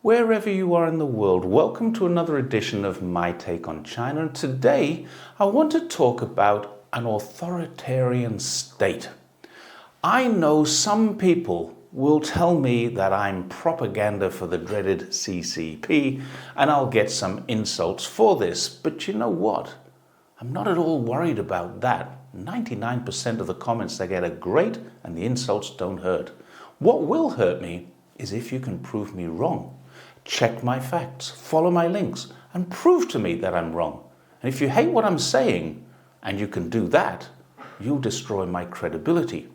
Wherever you are in the world, welcome to another edition of My Take on China. And today I want to talk about an authoritarian state. I know some people will tell me that I'm propaganda for the dreaded CCP, and I'll get some insults for this. But you know what? I'm not at all worried about that. 99% of the comments I get are great, and the insults don't hurt. What will hurt me is if you can prove me wrong. Check my facts, follow my links, and prove to me that I'm wrong. And if you hate what I'm saying, and you can do that, you'll destroy my credibility.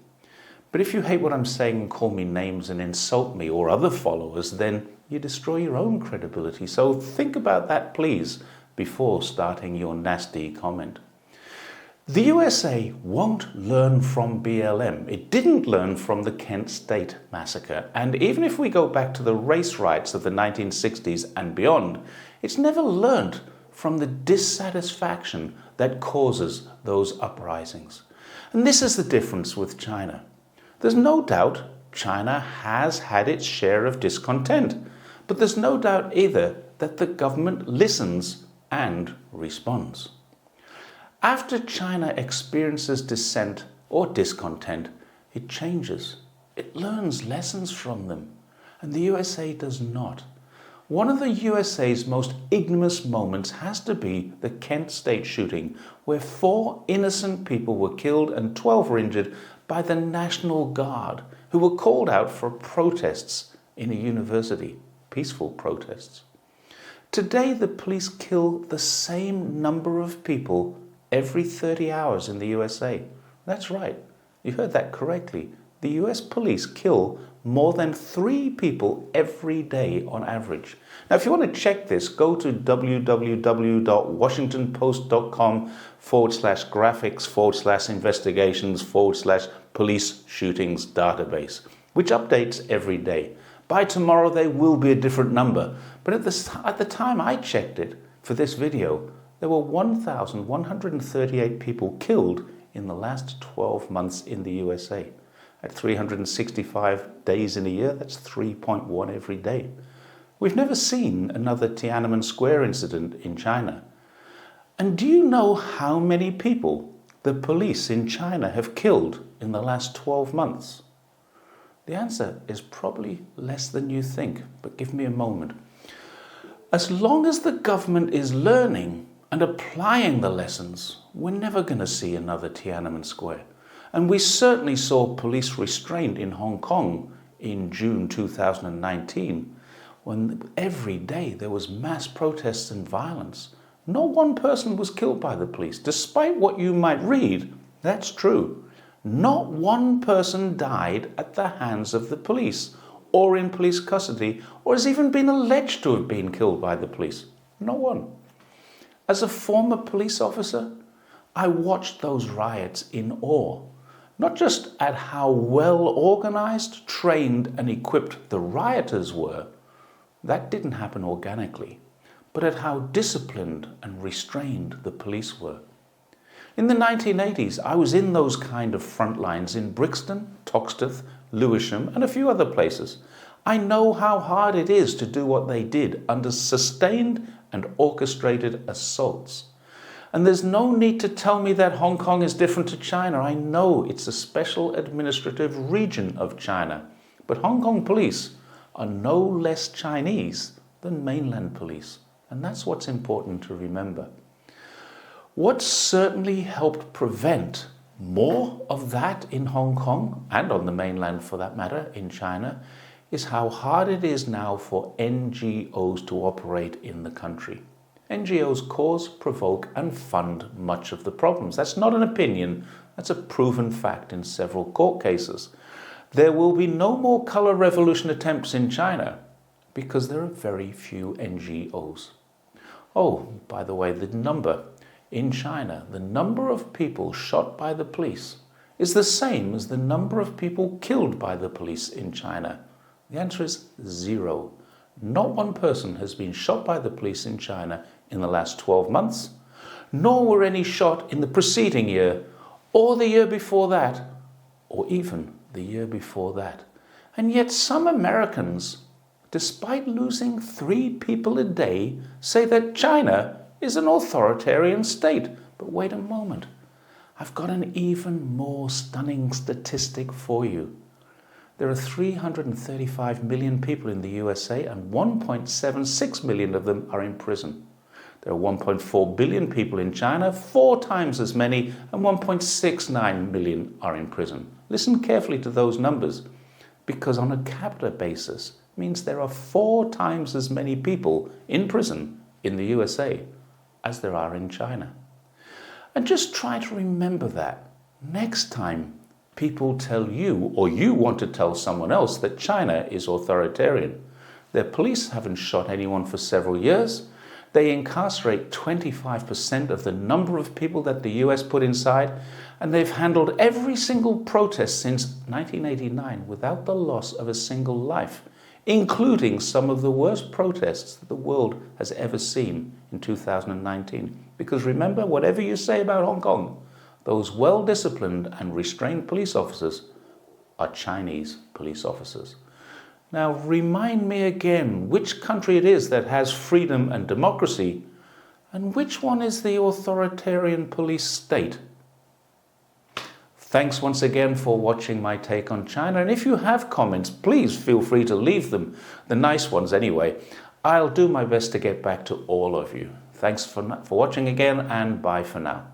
But if you hate what I'm saying and call me names and insult me or other followers, then you destroy your own credibility. So think about that, please, before starting your nasty comment. The USA won't learn from BLM. It didn't learn from the Kent State massacre. And even if we go back to the race riots of the 1960s and beyond, it's never learned from the dissatisfaction that causes those uprisings. And this is the difference with China. There's no doubt China has had its share of discontent, but there's no doubt either that the government listens and responds. After China experiences dissent or discontent, it changes. It learns lessons from them, and the USA does not. One of the USA's most ignominious moments has to be the Kent State shooting, where 4 innocent people were killed and 12 were injured by the National Guard, who were called out for protests in a university, peaceful protests. Today, the police kill the same number of people every 30 hours in the USA. That's right, you heard that correctly. The US police kill more than 3 people every day on average. Now, if you want to check this, go to www.washingtonpost.com/graphics/investigations/police shootings database, which updates every day. By tomorrow, there will be a different number. But at the time I checked it for this video, there were 1,138 people killed in the last 12 months in the USA. At 365 days in a year, that's 3.1 every day. We've never seen another Tiananmen Square incident in China. And do you know how many people the police in China have killed in the last 12 months? The answer is probably less than you think, but give me a moment. As long as the government is learning and applying the lessons, we're never going to see another Tiananmen Square. And we certainly saw police restraint in Hong Kong in June 2019, when every day there was mass protests and violence. Not one person was killed by the police. Despite what you might read, that's true. Not one person died at the hands of the police, or in police custody, or has even been alleged to have been killed by the police. Not one. As a former police officer, I watched those riots in awe, not just at how well organized, trained, and equipped the rioters were. That didn't happen organically, but at how disciplined and restrained the police were. In the 1980s, I was in those kind of front lines in Brixton, Toxteth, Lewisham, and a few other places. I know how hard it is to do what they did under sustained and orchestrated assaults. And there's no need to tell me that Hong Kong is different to China. I know it's a special administrative region of China. But Hong Kong police are no less Chinese than mainland police. And that's what's important to remember. What certainly helped prevent more of that in Hong Kong, and on the mainland for that matter, in China, is how hard it is now for NGOs to operate in the country. NGOs cause, provoke, and fund much of the problems. That's not an opinion, that's a proven fact in several court cases. There will be no more color revolution attempts in China because there are very few NGOs. Oh, by the way, the number in China, the number of people shot by the police is the same as the number of people killed by the police in China. The answer is 0. Not one person has been shot by the police in China in the last 12 months, nor were any shot in the preceding year, or the year before that, or even the year before that. And yet some Americans despite losing 3 people a day, say that China is an authoritarian state. But wait a moment. I've got an even more stunning statistic for you. There are 335 million people in the USA and 1.76 million of them are in prison. There are 1.4 billion people in China, 4 times as many, and 1.69 million are in prison. Listen carefully to those numbers, because on a capita basis, it means there are 4 times as many people in prison in the USA as there are in China. And just try to remember that next time people tell you, or you want to tell someone else, that China is authoritarian. Their police haven't shot anyone for several years. They incarcerate 25% of the number of people that the US put inside, and they've handled every single protest since 1989 without the loss of a single life, including some of the worst protests that the world has ever seen in 2019. Because remember, whatever you say about Hong Kong, those well-disciplined and restrained police officers are Chinese police officers. Now, remind me again which country it is that has freedom and democracy, and which one is the authoritarian police state? Thanks once again for watching my take on China, and if you have comments, please feel free to leave them, the nice ones anyway. I'll do my best to get back to all of you. Thanks for watching again, and bye for now.